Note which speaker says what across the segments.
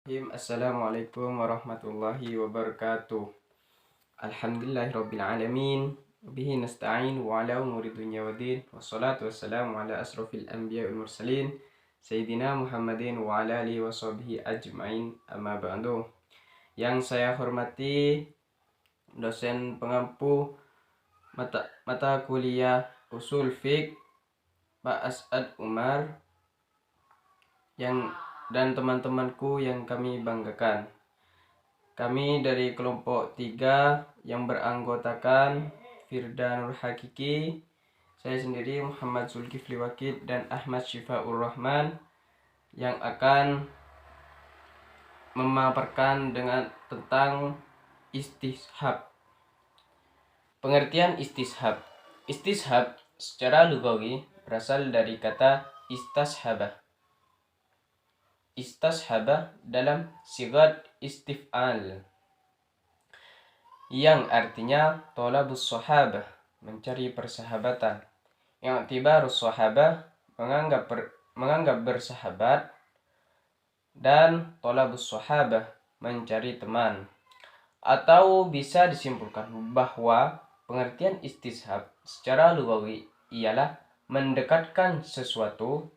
Speaker 1: Assalamualaikum warahmatullahi wabarakatuh. Alhamdulillahirrabbilalamin. Bihi nasta'in wa ala umuri dunya wa din. Wassalatu wassalamu ala asrafil anbiya wal mursalin. Sayyidina Muhammadin wa ala alihi wa sahbihi ajma'in, amma ba'du. Yang saya hormati dosen pengampu mata kuliah Usul Fiqh Pak As'ad Umar dan teman-temanku yang kami banggakan. Kami dari kelompok 3 yang beranggotakan Firda Nur Hakiki, saya sendiri Muhammad Zulkifli Wakid dan Ahmad Syifaur Rahman yang akan memaparkan tentang istishab. Pengertian istishab. Istishab secara lugawi berasal dari kata istashabah. Istashabah dalam sigat istif'al yang artinya tolabus sahabah, mencari persahabatan. Yang tibarus sahabah, menganggap bersahabat, dan tolabus sahabah, mencari teman. Atau bisa disimpulkan bahwa pengertian istishab secara lugawi ialah mendekatkan sesuatu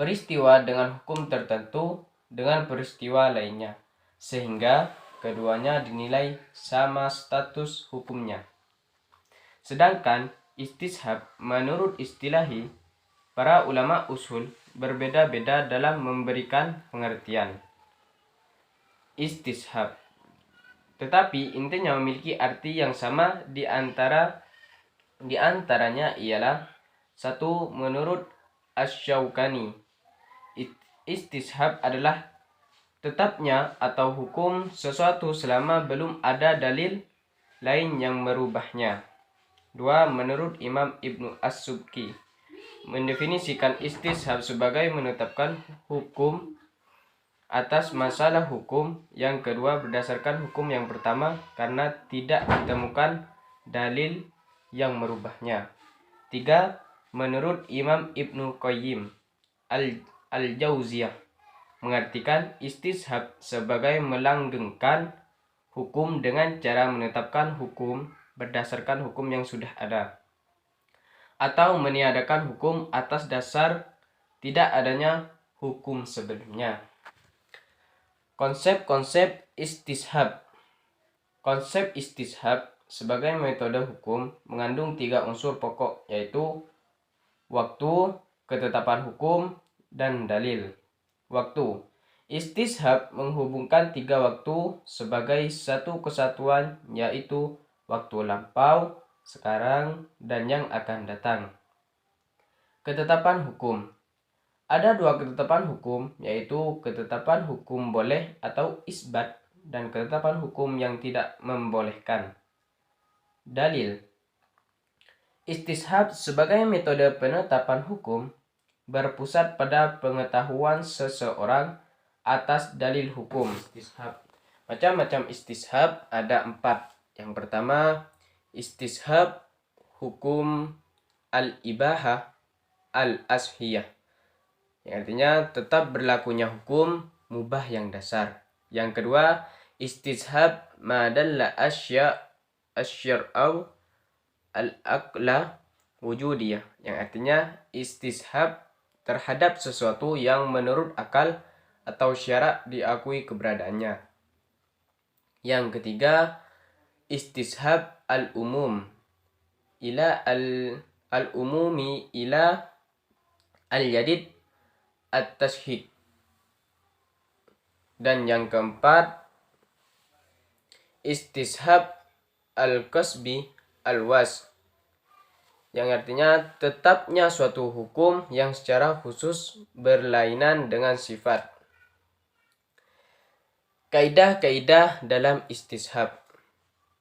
Speaker 1: peristiwa dengan hukum tertentu dengan peristiwa lainnya, sehingga keduanya dinilai sama status hukumnya. Sedangkan istishab menurut istilahi para ulama usul berbeda-beda dalam memberikan pengertian istishab, tetapi intinya memiliki arti yang sama. Di antaranya ialah satu, menurut Asy-Syaukani, istishab adalah tetapnya atau hukum sesuatu selama belum ada dalil lain yang merubahnya. 2. Menurut Imam Ibnu As-Subki, mendefinisikan istishab sebagai menetapkan hukum atas masalah hukum yang kedua berdasarkan hukum yang pertama karena tidak ditemukan dalil yang merubahnya. 3. Menurut Imam Ibnu Qayyim Al-Jauziyah, mengartikan istishab sebagai melanggengkan hukum dengan cara menetapkan hukum berdasarkan hukum yang sudah ada, atau meniadakan hukum atas dasar tidak adanya hukum sebelumnya. Konsep istishab. Konsep istishab sebagai metode hukum mengandung 3 unsur pokok, yaitu waktu, ketetapan hukum, dan dalil. Waktu. Istishab menghubungkan 3 waktu sebagai satu kesatuan, yaitu waktu lampau, sekarang, dan yang akan datang. Ketetapan hukum. Ada 2 ketetapan hukum, yaitu ketetapan hukum boleh atau isbat dan ketetapan hukum yang tidak membolehkan. Dalil. Istishab sebagai metode penetapan hukum berpusat pada pengetahuan seseorang atas dalil hukum. Macam-macam istishab ada 4. Yang pertama, istishab hukum al-ibahah al-ashiyah, yang artinya tetap berlakunya hukum mubah yang dasar. Yang kedua, istishab madalla asyar'au al-aqla wujudiyah, yang artinya istishab terhadap sesuatu yang menurut akal atau syarak diakui keberadaannya. Yang ketiga, istishab al-umum ila al-umumi ila al-yadid at-tashhid. Dan yang keempat, istishab al-qasbi al-was, yang artinya tetapnya suatu hukum yang secara khusus berlainan dengan sifat. Kaidah-kaidah dalam istishab.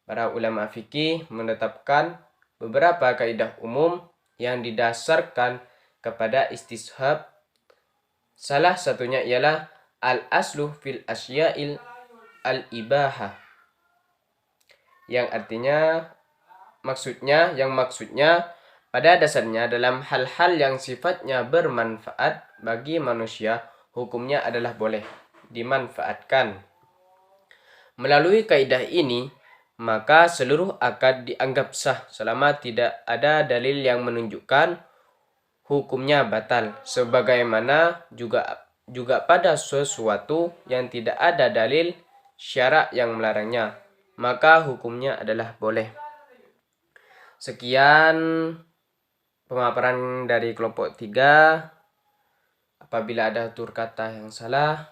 Speaker 1: Para ulama fikih menetapkan beberapa kaidah umum yang didasarkan kepada istishab. Salah satunya ialah al-aslu fil asya'il al-ibahah, yang artinya maksudnya pada dasarnya dalam hal-hal yang sifatnya bermanfaat bagi manusia hukumnya adalah boleh. dimanfaatkan. Melalui kaidah ini, maka seluruh akad dianggap sah selama tidak ada dalil yang menunjukkan hukumnya batal. Sebagaimana juga pada sesuatu yang tidak ada dalil syarak yang melarangnya, maka hukumnya adalah boleh. Sekian pemaparan dari kelompok 3. Apabila ada tutur kata yang salah,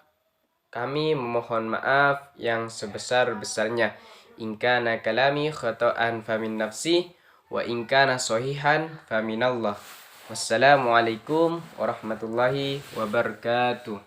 Speaker 1: kami memohon maaf yang sebesar-besarnya. In kana kalami khata'an famin nafsi wa in kana sahihan faminallah. Wassalamualaikum warahmatullahi wabarakatuh.